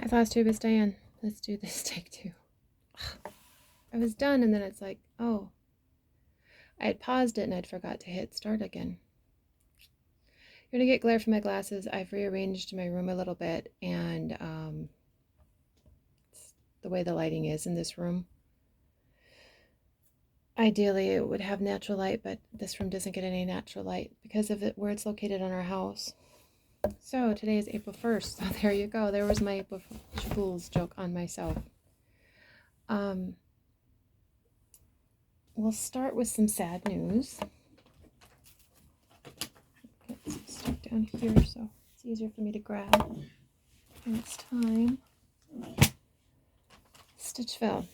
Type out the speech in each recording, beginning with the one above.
I thought tube is staying. Let's do this take two. I was done and then it's like, oh, I had paused it and I'd forgot to hit start again. You're gonna get glare from my glasses. I've rearranged my room a little bit, and the way the lighting is in this room. Ideally, it would have natural light, but this room doesn't get any natural light because of it where it's located on our house. So today is April 1st. So there you go. There was my April Fool's joke on myself. We'll start with some sad news. Get some stuff down here so it's easier for me to grab when it's time. Stitchville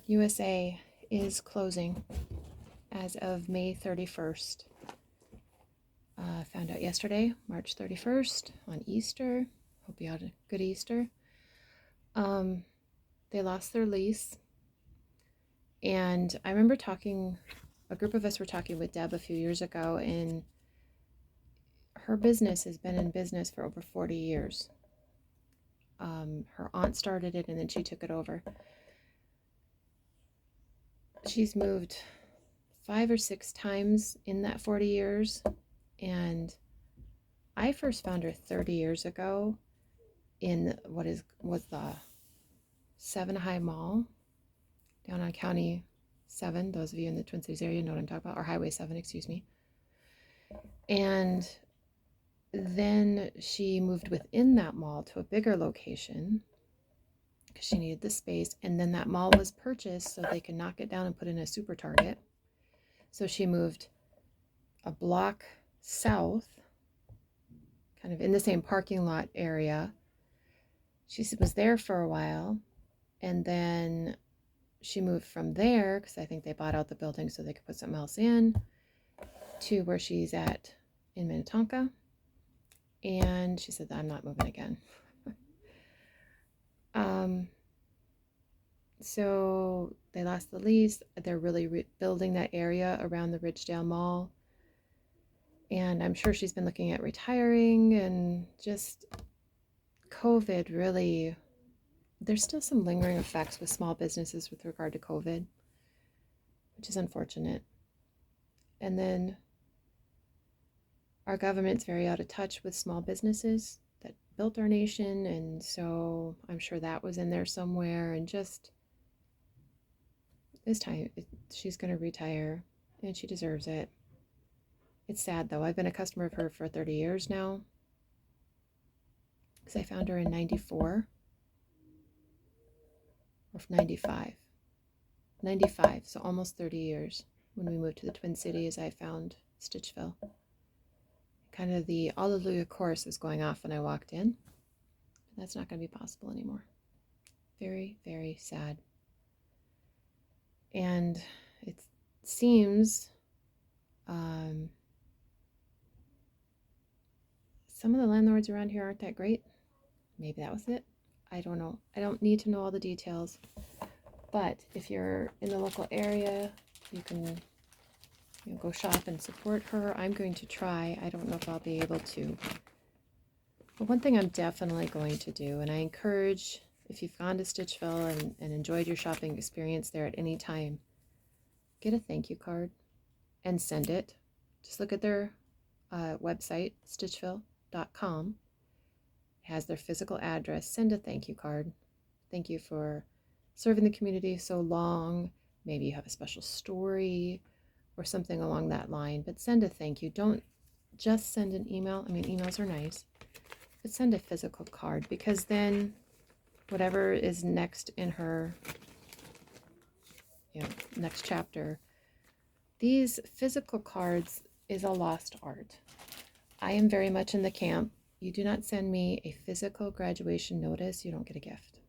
USA is closing as of May 31st. Found out yesterday, March 31st, on Easter. Hope you had a good Easter. They lost their lease. And I remember a group of us were talking with Deb a few years ago, and her business has been in business for over 40 years. Her aunt started it and then she took it over. She's moved 5 or 6 times in that 40 years. And I first found her 30 years ago in was the 7 High Mall down on County 7. Those of you in the Twin Cities area know what I'm talking about, or Highway 7, excuse me. And then she moved within that mall to a bigger location because she needed the space. And then that mall was purchased so they could knock it down and put in a super Target. So she moved a block south, kind of in the same parking lot area. She was there for a while, and then she moved from there, because I think they bought out the building so they could put something else in, to where she's at in Minnetonka. And she said, I'm not moving again. So they lost the lease. They're really rebuilding that area around the Ridgedale Mall. And I'm sure she's been looking at retiring, and just COVID really, there's still some lingering effects with small businesses with regard to COVID, which is unfortunate. And then our government's very out of touch with small businesses that built our nation, and so I'm sure that was in there somewhere. And just this time, she's going to retire, and she deserves it. It's sad, though. I've been a customer of her for 30 years now, because I found her in 94 or 95. 95, so almost 30 years. When we moved to the Twin Cities, I found Stitchville. Kind of the Alleluia chorus was going off when I walked in. That's not going to be possible anymore. Very, very sad. And it seems some of the landlords around here aren't that great. Maybe that was it. I don't know. I don't need to know all the details. But if you're in the local area, you can go shop and support her. I'm going to try. I don't know if I'll be able to. But one thing I'm definitely going to do, and I encourage, if you've gone to Stitchville and enjoyed your shopping experience there at any time, get a thank you card and send it. Just look at their website, stitchville.com. It has their physical address. Send a thank you card. Thank you for serving the community so long. Maybe you have a special story or something along that line, but send a thank you. Don't just send an email. I mean, emails are nice, but send a physical card, because then whatever is next in her next chapter, these physical cards is a lost art. I am very much in the camp. You do not send me a physical graduation notice, you don't get a gift.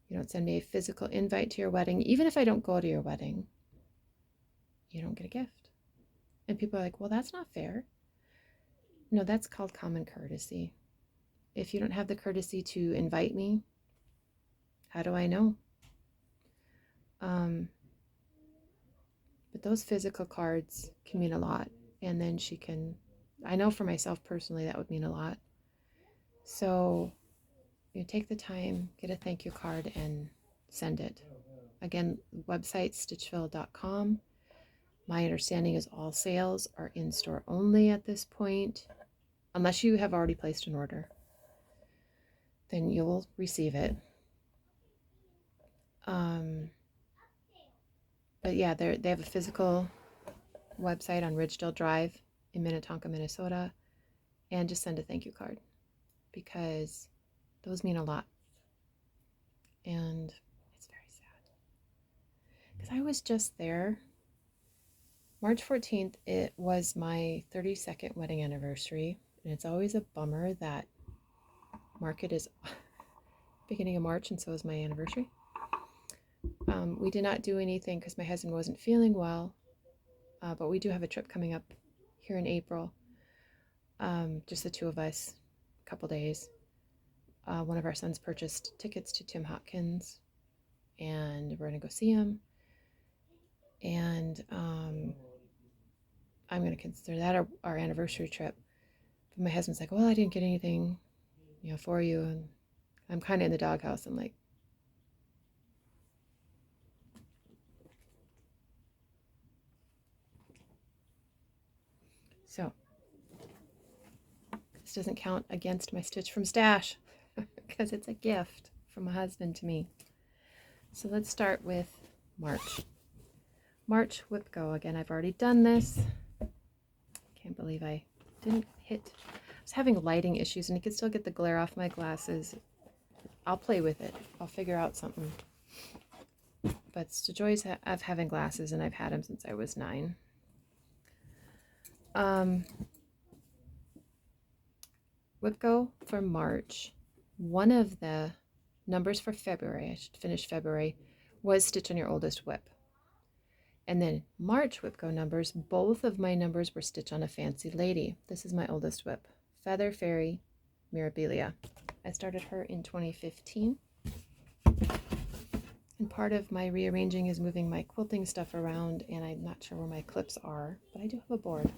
You don't send me a physical invite to your wedding. Even if I don't go to your wedding, you don't get a gift. And people are like, well, that's not fair. No, that's called common courtesy. If you don't have the courtesy to invite me, how do I know? But those physical cards can mean a lot. And then she can, I know for myself personally, that would mean a lot. So you take the time, get a thank you card, and send it. Again, website stitchville.com. My understanding is all sales are in-store only at this point, unless you have already placed an order. Then you'll receive it. But yeah, they have a physical website on Ridgedale Drive in Minnetonka, Minnesota, and just send a thank you card because those mean a lot. And it's very sad because I was just there. March 14th, it was my 32nd wedding anniversary, and it's always a bummer that market is beginning of March, and so is my anniversary. We did not do anything because my husband wasn't feeling well, but we do have a trip coming up here in April. Just the two of us, a couple days. One of our sons purchased tickets to Tim Hopkins, and we're going to go see him. And I'm going to consider that our anniversary trip. But my husband's like, well, I didn't get anything, for you. And I'm kind of in the doghouse. I'm like, so this doesn't count against my Stitch from Stash because it's a gift from my husband to me. So let's start with March. March Whip Go. Again, I've already done this. Can't believe I didn't hit. I was having lighting issues, and you can still get the glare off my glasses. I'll play with it. I'll figure out something. But it's the joys of having glasses, and I've had them since I was 9. Whip Go for March. One of the numbers for February, I should finish February, was Stitch on Your Oldest Whip. And then March Whip Go numbers, both of my numbers were Stitch on a Fancy Lady. This is my oldest whip, Feather Fairy Mirabilia. I started her in 2015. And part of my rearranging is moving my quilting stuff around, and I'm not sure where my clips are, but I do have a board.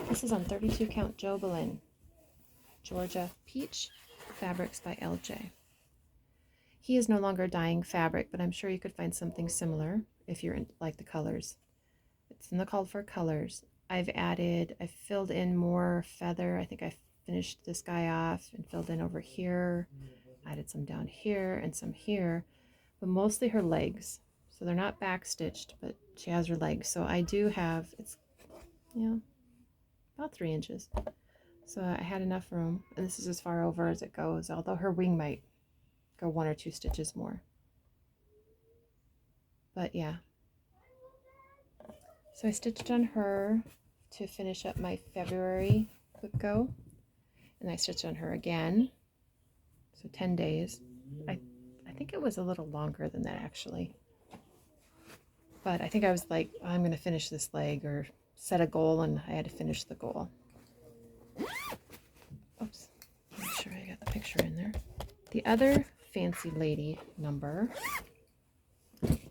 This is on 32 count Jobelan, Georgia Peach, fabrics by LJ. He is no longer dyeing fabric, but I'm sure you could find something similar if you're like the colors. It's in the call for colors. I've filled in more feather. I think I finished this guy off and filled in over here. Added some down here and some here, but mostly her legs. So they're not back stitched, but she has her legs. So I do have, it's, about 3 inches. So I had enough room, and this is as far over as it goes, although her wing might go 1 or 2 stitches more. But yeah. So I stitched on her to finish up my February Whip Go, and I stitched on her again. So 10 days. I think it was a little longer than that actually. But I think I was like, I'm going to finish this leg or set a goal, and I had to finish the goal. Oops. Make sure I got the picture in there. The other Fancy Lady number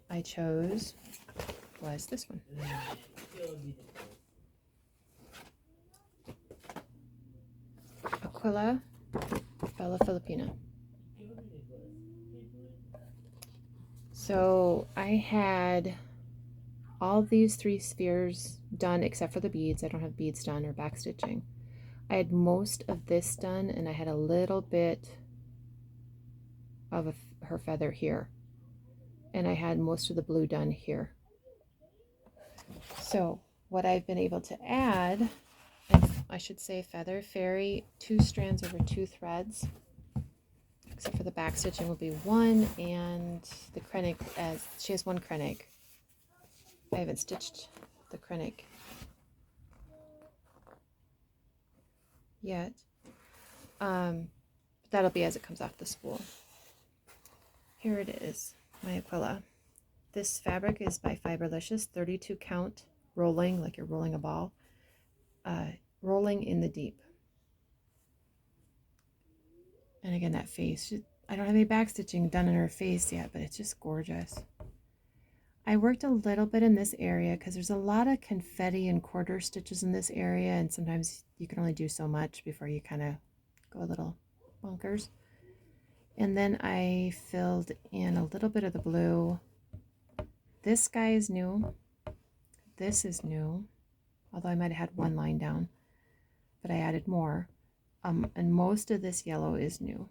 I chose was this one. Aquila Bella Filipina. So I had all these 3 spheres done except for the beads. I don't have beads done or back stitching. I had most of this done, and I had a little bit of her feather here, and I had most of the blue done here. So what I've been able to add, I should say Feather Fairy, 2 strands over 2 threads, except for the back stitching will be 1, and the krennic, as she has 1 krennic. I haven't stitched the krennic yet. That'll be as it comes off the spool. Here it is, my Aquila. This fabric is by Fiberlicious, 32 count rolling, like you're rolling a ball, rolling in the deep. And again, that face, I don't have any back stitching done in her face yet, but it's just gorgeous. I worked a little bit in this area because there's a lot of confetti and quarter stitches in this area, and sometimes you can only do so much before you kind of go a little bonkers. And then I filled in a little bit of the blue. This guy is new. This is new, although I might have had one line down, but I added more. And most of this yellow is new.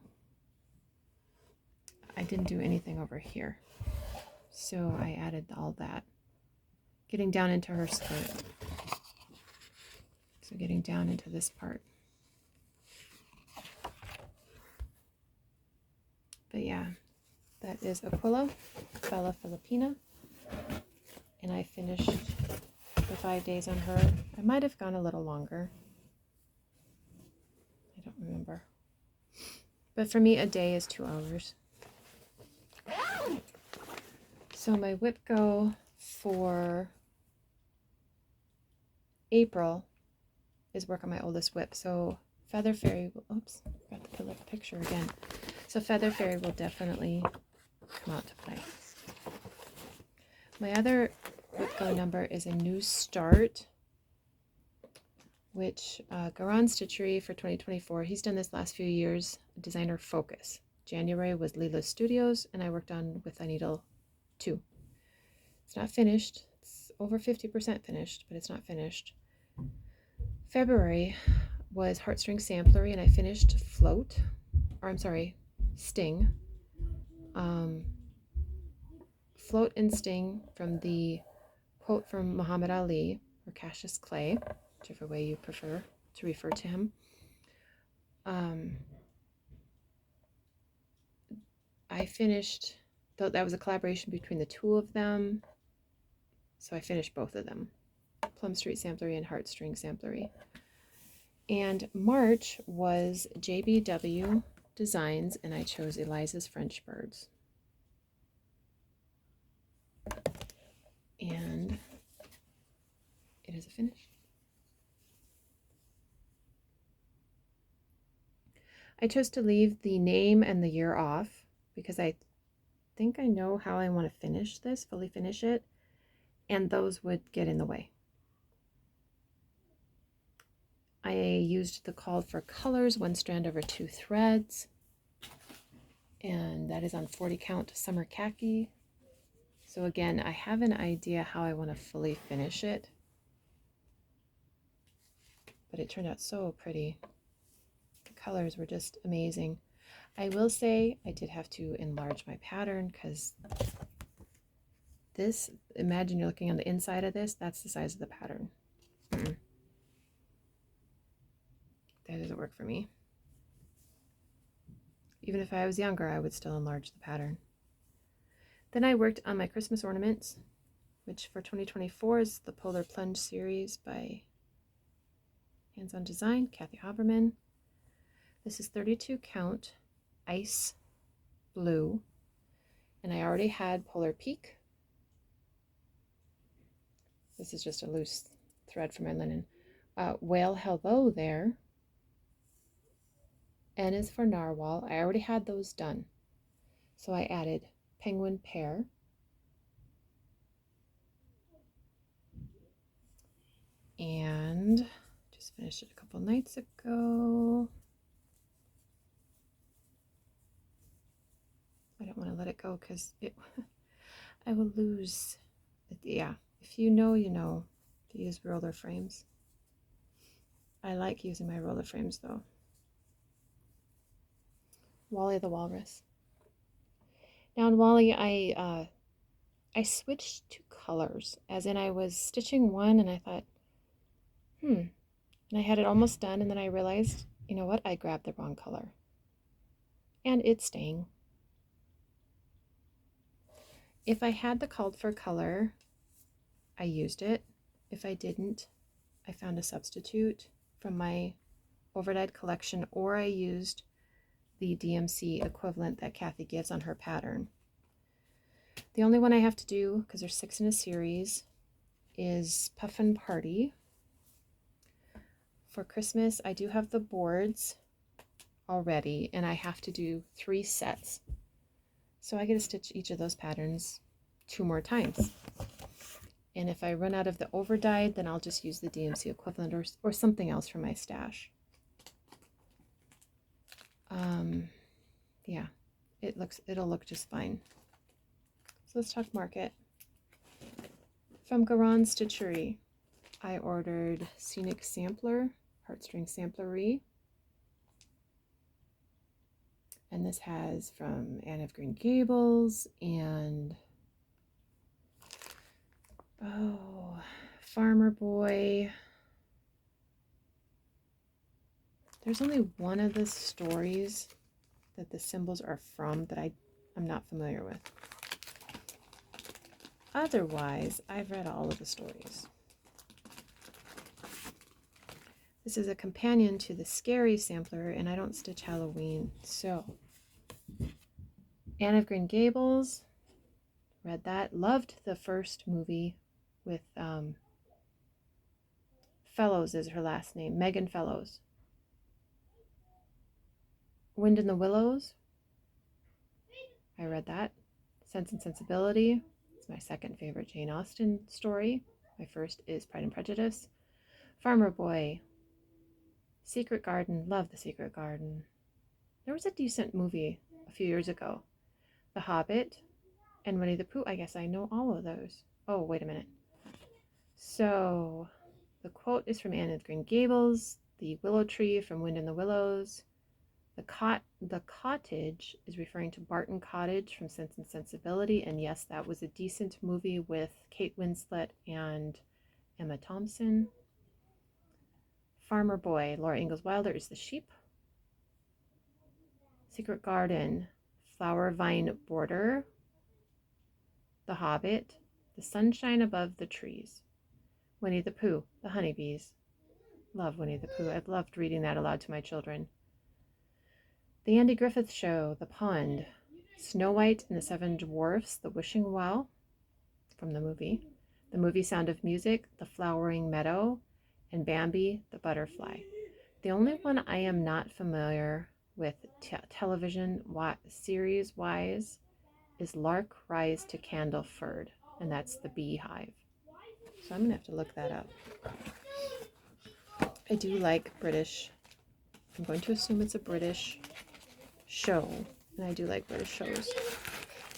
I didn't do anything over here, so I added all that. Getting down into her skirt. So getting down into this part. But yeah, that is Aquila, Bella Filipina. And I finished the 5 days on her. I might have gone a little longer. I don't remember. But for me, a day is 2 hours. So my whip go for April is work on my oldest whip. So Feather Fairy will, oops, got to pull up a picture again. So Feather Fairy will definitely come out to play. My other whip go number is a New Start, which Garan Stitchery for 2024. He's done this last few years, designer focus. January was Lila Studios, and I worked on with a needle 2. It's not finished. It's over 50% finished, but it's not finished. February was Heartstring Samplery, and I finished Float, or I'm sorry, Sting. Float and Sting from the quote from Muhammad Ali, or Cassius Clay, whichever way you prefer to refer to him. I finished, though that was a collaboration between the two of them, so I finished both of them, Plum Street Samplery and Heartstring Samplery. And March was JBW Designs, and I chose Eliza's French Birds. And it is a finish. I chose to leave the name and the year off because I think I know how I want to finish this, fully finish it, and those would get in the way. I used the called for colors, 1 strand over 2 threads, and that is on 40 count summer khaki. So again, I have an idea how I want to fully finish it, but it turned out so pretty. The colors were just amazing. I will say I did have to enlarge my pattern because this, imagine you're looking on the inside of this, that's the size of the pattern. That doesn't work for me. Even if I was younger, I would still enlarge the pattern. Then I worked on my Christmas ornaments, which for 2024 is the Polar Plunge series by Hands On Design, Kathy Haberman. This is 32 count ice blue, and I already had Polar Peak. This is just a loose thread for my linen. Whale Hello There. N is for Narwhal. I already had those done. So I added Penguin Pear. And just finished it a couple nights ago. I don't want to let it go because I will lose. Yeah, if you know, you know to use roller frames. I like using my roller frames though. Wally the Walrus. Now in Wally, I switched to colors, as in I was stitching one and I thought, and I had it almost done, and then I realized, you know what, I grabbed the wrong color. And it's staying. If I had the called for color, I used it. If I didn't, I found a substitute from my overdyed collection, or I used the DMC equivalent that Kathy gives on her pattern. The only one I have to do, because there's 6 in a series, is Puffin Party. For Christmas, I do have the boards already, and I have to do 3 sets. So I get to stitch each of those patterns 2 more times. And if I run out of the overdyed, then I'll just use the DMC equivalent or something else from my stash. Yeah. it'll look just fine. So let's talk market. From Garan Stitchery, I ordered Scenic Sampler, Heartstring Samplery. And this has from Anne of Green Gables and Farmer Boy. There's only one of the stories that the symbols are from that I'm not familiar with. Otherwise, I've read all of the stories. This is a companion to the Scary Sampler, and I don't stitch Halloween, so Anne of Green Gables, read that. Loved the first movie with Fellows is her last name, Megan Fellows. Wind in the Willows, I read that. Sense and Sensibility, it's my second favorite Jane Austen story. My first is Pride and Prejudice. Farmer Boy, Secret Garden, love The Secret Garden. There was a decent movie a few years ago. The Hobbit and Winnie the Pooh, I guess I know all of those. Oh, wait a minute. So, the quote is from Anne of Green Gables, the willow tree from Wind in the Willows. The cottage is referring to Barton Cottage from Sense and Sensibility, and yes, that was a decent movie with Kate Winslet and Emma Thompson. Farmer Boy, Laura Ingalls Wilder, is the sheep. Secret Garden, Flower Vine Border. The Hobbit, The Sunshine Above the Trees. Winnie the Pooh, The Honeybees. Love Winnie the Pooh. I've loved reading that aloud to my children. The Andy Griffith Show, The Pond. Snow White and the Seven Dwarfs, The Wishing Well, from the movie. The movie Sound of Music, The Flowering Meadow. And Bambi, The Butterfly. The only one I am not familiar with television series-wise is Lark Rise to Candleford, and that's the beehive. So I'm going to have to look that up. I do like British. I'm going to assume it's a British show, and I do like British shows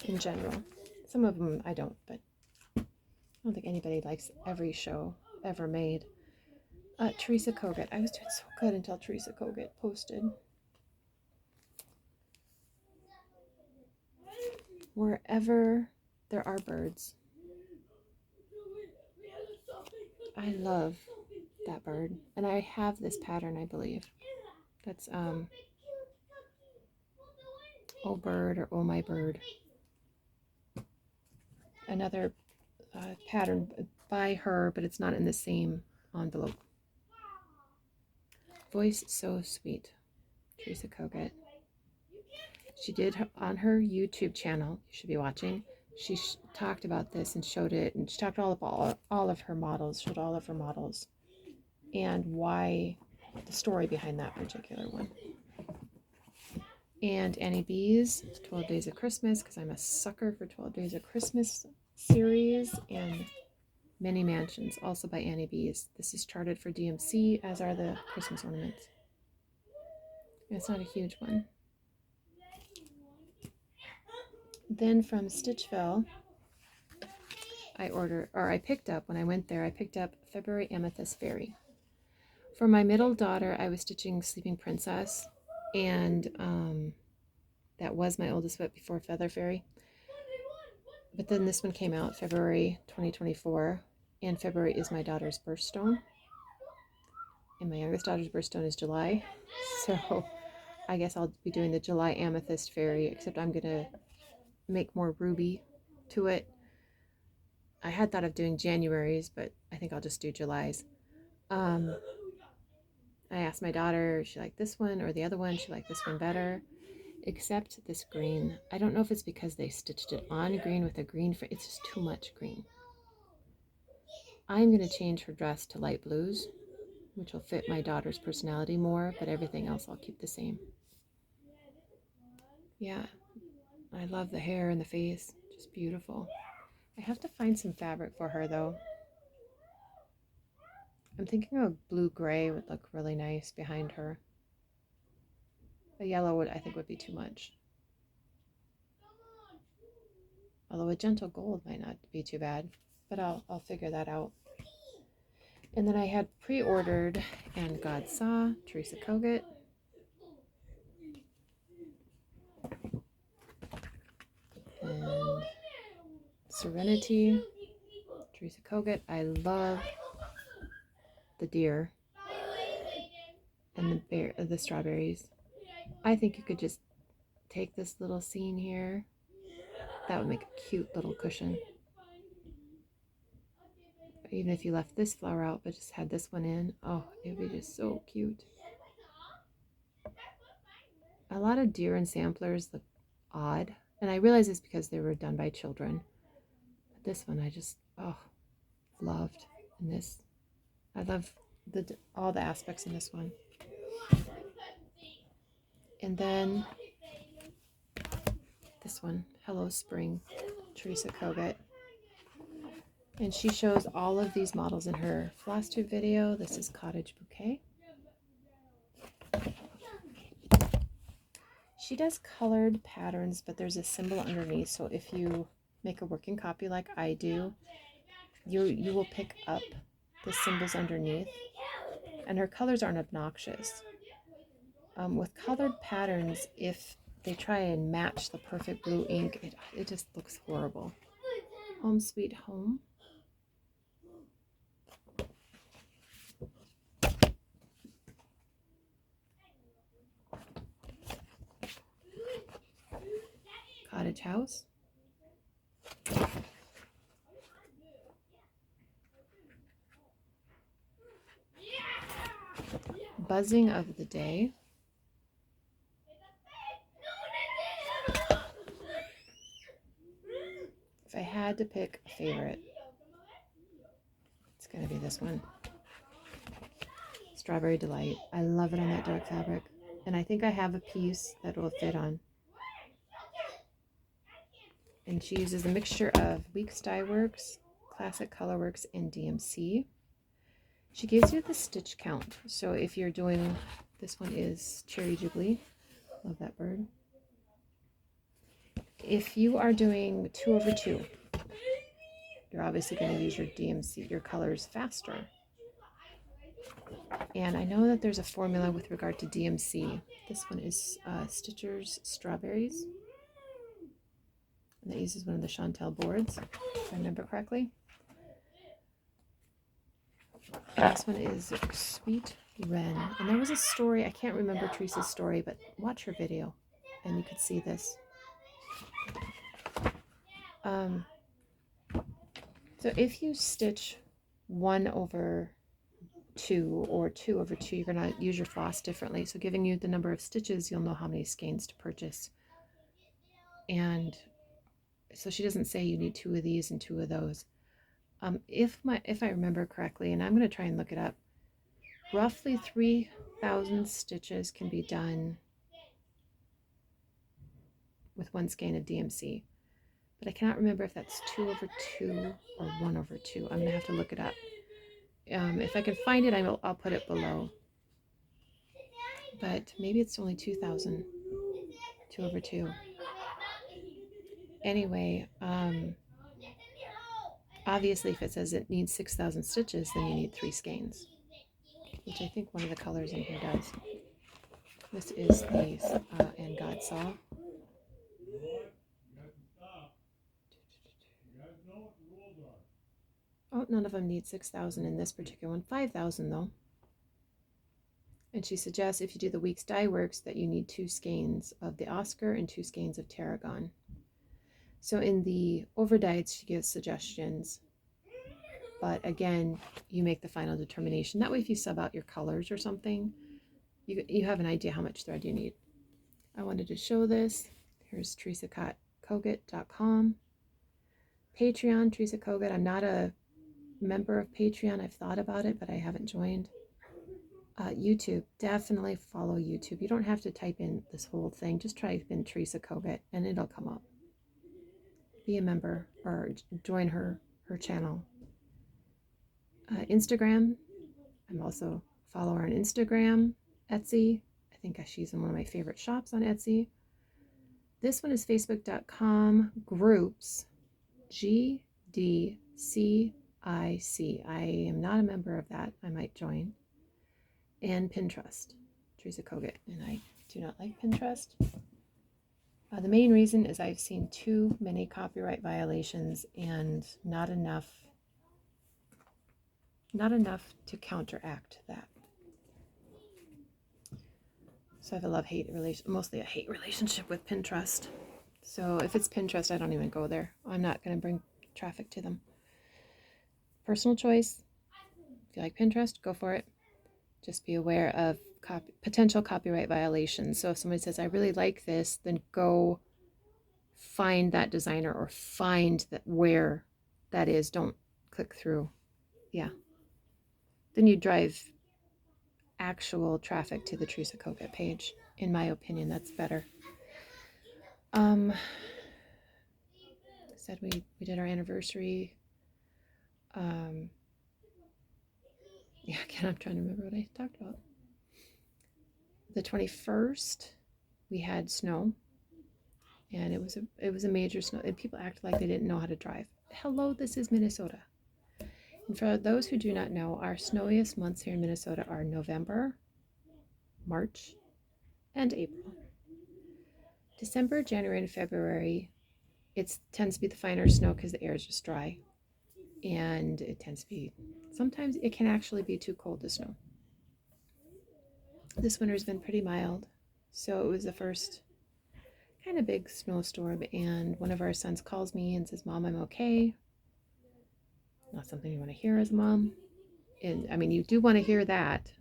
in general. Some of them I don't, but I don't think anybody likes every show ever made. Teresa Kogut. I was doing so good until Teresa Kogut posted. Wherever there are birds. I love that bird. And I have this pattern, I believe. That's Oh Bird or Oh My Bird. Another pattern by her, but it's not in the same envelope. Voice So Sweet, Teresa Kogut. She did on her YouTube channel, you should be watching, she talked about this and showed it, and she talked all of her models, showed all of her models, and why, the story behind that particular one. And Annie Beez, 12 Days of Christmas, because I'm a sucker for 12 Days of Christmas series, and Many Mansions, also by Annie Beez. This is charted for DMC, as are the Christmas ornaments. It's not a huge one. Then from Stitchville, I picked up, when I went there, I picked up February Amethyst Fairy. For my middle daughter, I was stitching Sleeping Princess, and that was my oldest whip before Feather Fairy. But then this one came out February 2024, and February is my daughter's birthstone. And my youngest daughter's birthstone is July. So I guess I'll be doing the July Amethyst Fairy, except I'm going to make more ruby to it. I had thought of doing January's, but I think I'll just do July's. I asked my daughter, she liked this one or the other one. She liked this one better, except this green. I don't know if it's because they stitched it on green with a green. It's just too much green. I'm going to change her dress to light blues, which will fit my daughter's personality more, but everything else I'll keep the same. Yeah, I love the hair and the face. Just beautiful. I have to find some fabric for her, though. I'm thinking a blue-gray would look really nice behind her. A yellow I think would be too much. Although a gentle gold might not be too bad, but I'll figure that out. And then I had pre-ordered And God Saw, Teresa Kogut. And Serenity, Teresa Kogut. I love the deer and the strawberries. I think you could just take this little scene here. That would make a cute little cushion. Even if you left this flower out but just had this one in, oh, it would be just so cute. A lot of deer and samplers look odd, and I realize it's because they were done by children. But this one I just, loved. And this, I love all the aspects in this one. And then this one, Hello Spring, Teresa Kogut. And she shows all of these models in her floss tube video. This is Cottage Bouquet. She does colored patterns, but there's a symbol underneath. So if you make a working copy like I do, you will pick up the symbols underneath. And her colors aren't obnoxious. With colored patterns, if they try and match the perfect blue ink, it just looks horrible. Home Sweet Home. Cottage House. Buzzing of the Day. If I had to pick a favorite, it's going to be this one. Strawberry Delight. I love it on that dark fabric. And I think I have a piece that will fit on. And she uses a mixture of Weeks Dye Works, Classic Colorworks, and DMC. She gives you the stitch count. So if you're doing, this one is Cherry Jubilee. Love that bird. If you are doing 2/2, you're obviously going to use your DMC, your colors faster. And I know that there's a formula with regard to DMC. This one is Stitcher's Strawberries. And that uses one of the Chantel boards, if I remember correctly. And this one is Sweet Wren. And there was a story, I can't remember Teresa's story, but watch her video and you could see this. So if you stitch 1/2 or 2/2, you're going to use your floss differently. So giving you the number of stitches, you'll know how many skeins to purchase. And so she doesn't say you need 2 of these and 2 of those. If I remember correctly, and I'm going to try and look it up, roughly 3,000 stitches can be done with 1 skein of DMC. But I cannot remember if that's 2/2 or 1/2. I'm going to have to look it up. If I can find it, I'll put it below. But maybe it's only 2,000, 2/2. Anyway, obviously if it says it needs 6,000 stitches, then you need 3 skeins, which I think one of the colors in here does. This is the And God Saw. Oh, none of them need 6,000 in this particular one. 5,000 though. And she suggests if you do the Weeks Dye Works that you need 2 skeins of the Oscar and 2 skeins of Tarragon. So in the overdyed, she gives suggestions. But again, you make the final determination. That way if you sub out your colors or something, you have an idea how much thread you need. I wanted to show this. Here's teresakogut.com. Patreon, Teresa Kogut. I'm not a member of Patreon. I've thought about it, but I haven't joined. YouTube, definitely follow YouTube. You don't have to type in this whole thing. Just type in Teresa Kogut and it'll come up. Be a member or join her channel. Instagram, I'm also a follower on Instagram. Etsy, I think she's in one of my favorite shops on Etsy. This one is facebook.com groups. GDCIC. I am not a member of that. I might join. And Pinterest, Teresa Kogut. And I do not like Pinterest. The main reason is I've seen too many copyright violations and not enough to counteract that. So I have a love-hate relation, mostly a hate relationship with Pinterest. So if it's Pinterest, I don't even go there. I'm not going to bring traffic to them. Personal choice. If you like Pinterest, go for it. Just be aware of potential copyright violations. So if somebody says, I really like this, then go find that designer or find where that is. Don't click through. Yeah. Then you drive actual traffic to the Teresa Kogut page. In my opinion, that's better. Said we did our anniversary. Yeah, again, I'm trying to remember what I talked about. The 21st, we had snow, and it was a major snow, and people acted like they didn't know how to drive. Hello, this is Minnesota. And for those who do not know, our snowiest months here in Minnesota are November, March, and April. December, January, and February, it tends to be the finer snow because the air is just dry. And it tends to be, sometimes it can actually be too cold to snow. This winter's been pretty mild. So it was the first kind of big snowstorm. And one of our sons calls me and says, Mom, I'm okay. Not something you want to hear as a mom. And I mean, you do want to hear that.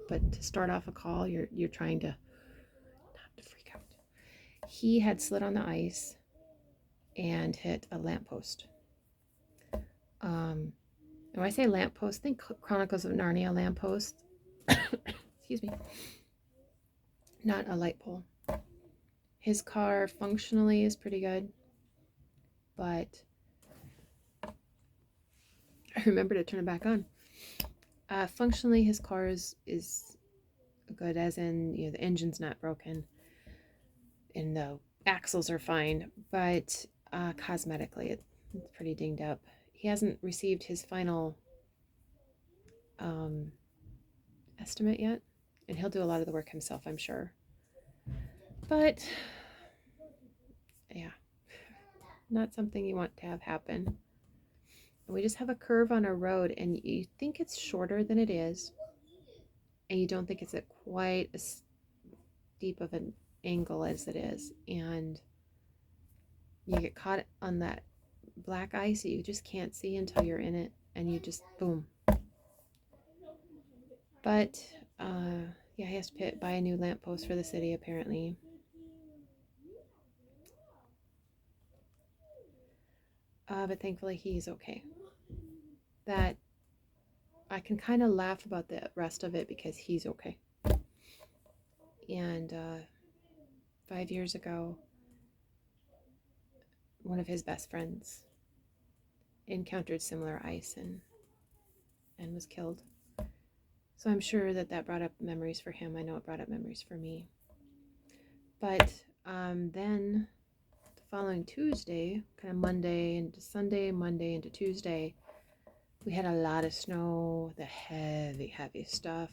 But to start off a call, you're trying to not to freak out. He had slid on the ice and hit a lamppost. And when I say lamppost, think Chronicles of Narnia lamppost. Excuse me. Not a light pole. His car functionally is pretty good, but I remember to turn it back on. Functionally, his car is good, as in, you know, the engine's not broken and the axles are fine, but cosmetically it's pretty dinged up. He hasn't received his final estimate yet, and he'll do a lot of the work himself, I'm sure. But yeah, not something you want to have happen. And we just have a curve on our road, and you think it's shorter than it is, and you don't think it's at quite as steep of an angle as it is, and you get caught on that black ice that you just can't see until you're in it, and you just boom. But yeah, he has to buy a new lamppost for the city apparently. But thankfully he's okay. That I can kind of laugh about the rest of it because he's okay. And 5 years ago, one of his best friends encountered similar ice and was killed. So I'm sure that brought up memories for him. I know it brought up memories for me. But then the following Tuesday, kind of Monday into Sunday, Monday into Tuesday, we had a lot of snow, the heavy stuff.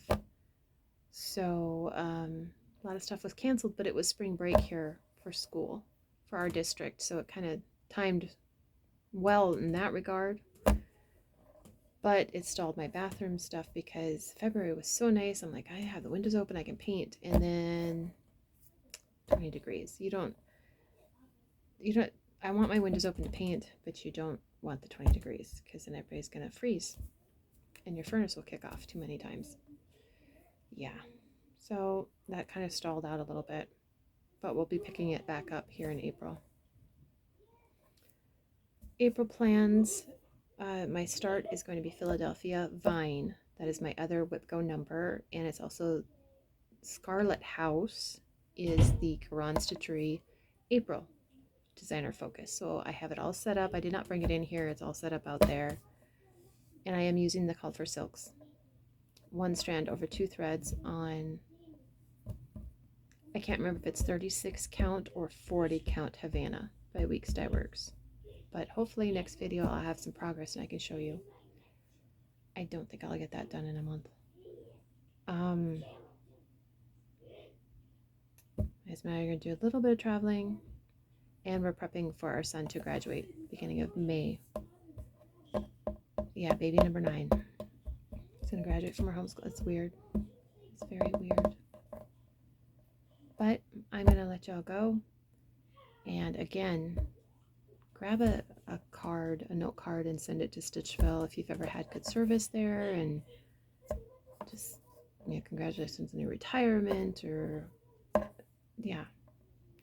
So a lot of stuff was canceled, but it was spring break here for school, for our district. So it kind of timed well in that regard. But it stalled my bathroom stuff because February was so nice. I'm like, I have the windows open, I can paint. And then 20 degrees. You don't, I want my windows open to paint, but you don't want the 20 degrees because then everybody's going to freeze and your furnace will kick off too many times. Yeah. So that kind of stalled out a little bit, but we'll be picking it back up here in April. April plans. My start is going to be Philadelphia Vine. That is my other WhipGo number, and it's also Scarlet House is the Caron Stitchery April designer focus. So I have it all set up. I did not bring it in here. It's all set up out there. And I am using the Called for Silks. 1 strand over 2 threads on, I can't remember if it's 36 count or 40 count Havana by Weeks Dye Works. but hopefully next video I'll have some progress and I can show you. I don't think I'll get that done in a month. As a matter, we're going to do a little bit of traveling, and we're prepping for our son to graduate beginning of May. Yeah, baby number 9. He's going to graduate from our homeschool. It's weird. It's very weird. But I'm going to let y'all go. And again, grab a note card, and send it to Stitchville if you've ever had good service there, and just, congratulations on your retirement, or yeah,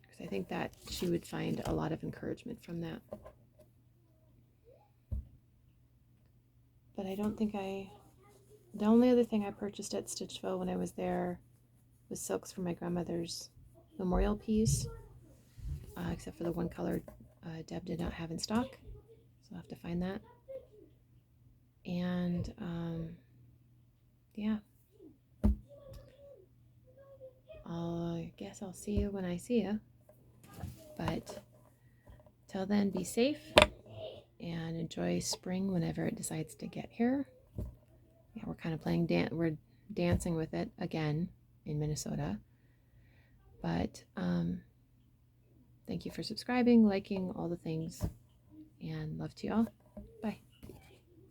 because I think that she would find a lot of encouragement from that. But I don't think the only other thing I purchased at Stitchville when I was there was silks for my grandmother's memorial piece, except for the one color Deb did not have in stock, so I'll have to find that. And yeah, I guess I'll see you when I see you. But till then, be safe and enjoy spring whenever it decides to get here. Yeah, we're kind of we're dancing with it again in Minnesota. But thank you for subscribing, liking, all the things, and love to y'all. Bye.